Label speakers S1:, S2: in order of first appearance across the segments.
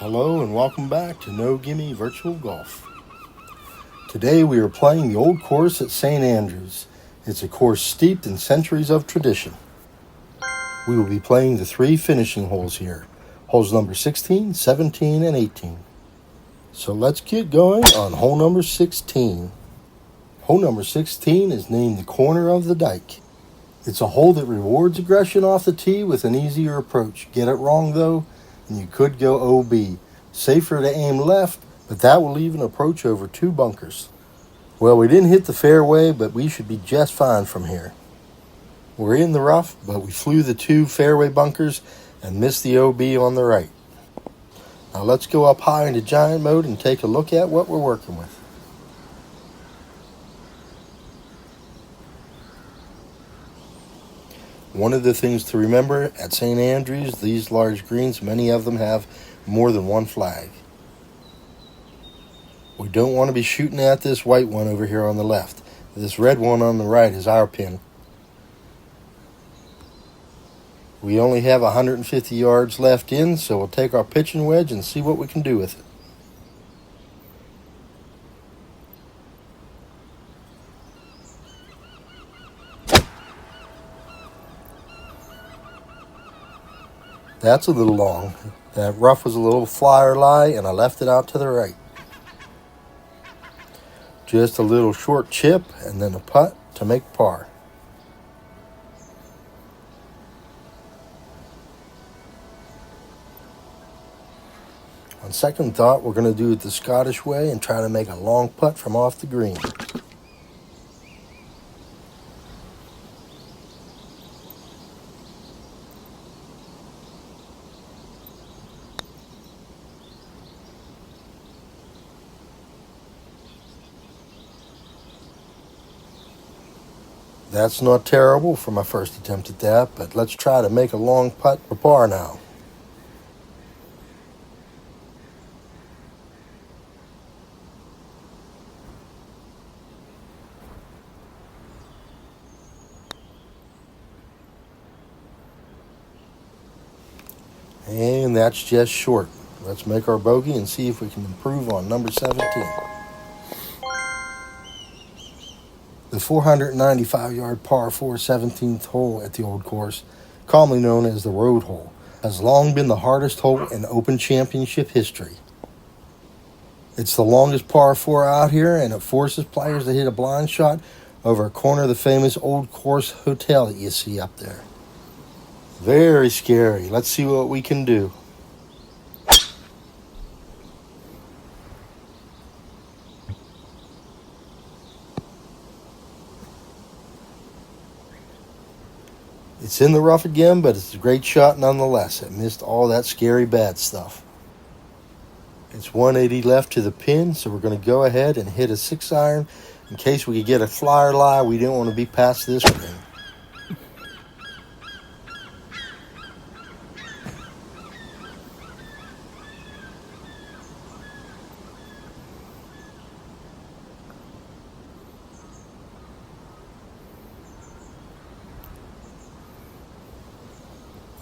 S1: Hello and welcome back to No Gimme Virtual Golf. Today we are playing the old course at St. Andrews. It's a course steeped in centuries of tradition. We will be playing the 3 finishing holes here, holes number 16, 17, and 18. So let's get going on hole number 16. Hole number 16 is named the corner of the dike. It's a hole that rewards aggression off the tee with an easier approach. Get it wrong though, and you could go OB. Safer to aim left, but that will leave an approach over 2 bunkers. Well, we didn't hit the fairway, but we should be just fine from here. We're in the rough, but we flew the 2 fairway bunkers and missed the OB on the right. Now let's go up high into giant mode and take a look at what we're working with. One of the things to remember at St. Andrews, these large greens, many of them have more than one flag. We don't want to be shooting at this white one over here on the left. This red one on the right is our pin. We only have 150 yards left in, so we'll take our pitching wedge and see what we can do with it. That's a little long. That rough was a little flyer lie, and I left it out to the right. Just a little short chip, and then a putt to make par. On second thought, we're going to do it the Scottish way and try to make a long putt from off the green. That's not terrible for my first attempt at that, but let's try to make a long putt for par now. And that's just short. Let's make our bogey and see if we can improve on number 17. The 495-yard par 4 17th hole at the old course, commonly known as the road hole, has long been the hardest hole in Open Championship history. It's the longest par 4 out here, and it forces players to hit a blind shot over a corner of the famous Old Course Hotel that you see up there. Very scary. Let's see what we can do. It's in the rough again, but it's a great shot nonetheless. It missed all that scary bad stuff. It's 180 left to the pin, so we're going to go ahead and hit a 6-iron. In case we could get a flyer lie, we don't want to be past this ring.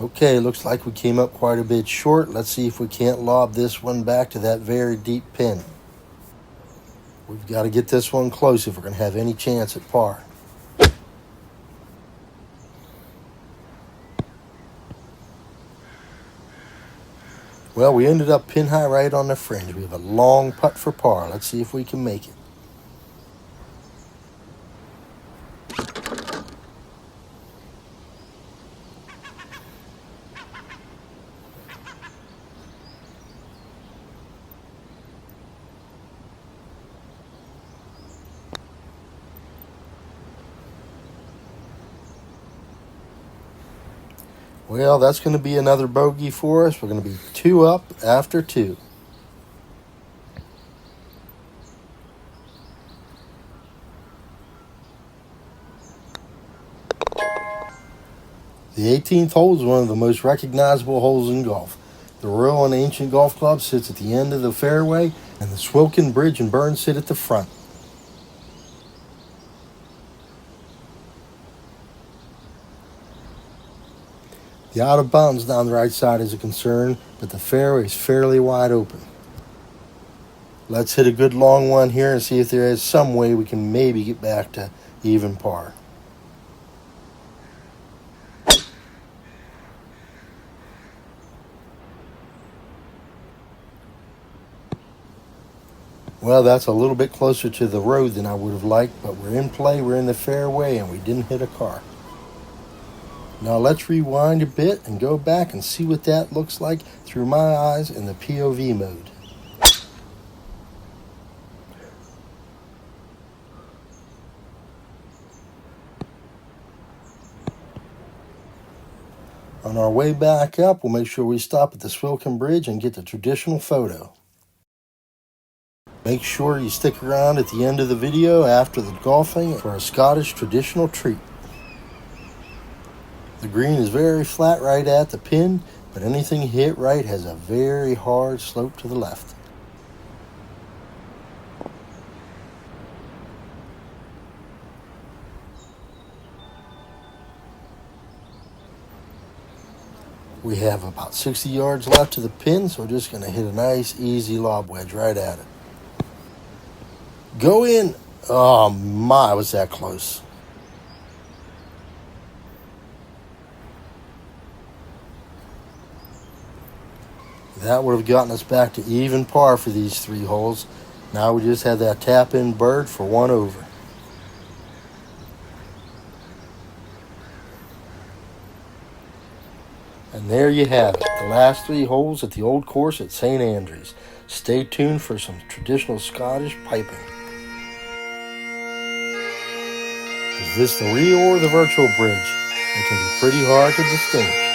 S1: Okay, looks like we came up quite a bit short. Let's see if we can't lob this one back to that very deep pin. We've got to get this one close if we're going to have any chance at par. Well, we ended up pin high right on the fringe. We have a long putt for par. Let's see if we can make it. Well, that's going to be another bogey for us. We're going to be 2 up after 2. The 18th hole is one of the most recognizable holes in golf. The Royal and Ancient Golf Club sits at the end of the fairway, and the Swilken Bridge and Burn sit at the front. The out of bounds down the right side is a concern. but the fairway is fairly wide open. Let's hit a good long one here and see if there is some way we can maybe get back to even par. Well, that's a little bit closer to the road than I would have liked, but we're in play, we're in the fairway, and we didn't hit a car. Now let's rewind a bit and go back and see what that looks like through my eyes in the POV mode. On our way back up, we'll make sure we stop at the Swilcan Bridge and get the traditional photo. Make sure you stick around at the end of the video after the golfing for a Scottish traditional treat. The green is very flat right at the pin, but anything hit right has a very hard slope to the left. We have about 60 yards left to the pin, so we're just going to hit a nice, easy lob wedge right at it. Go in! Oh my, was that close. That would have gotten us back to even par for these 3 holes. Now we just have that tap-in bird for 1 over. And there you have it, the last 3 holes at the old course at St. Andrews. Stay tuned for some traditional Scottish piping. Is this the real or the virtual bridge? It can be pretty hard to distinguish.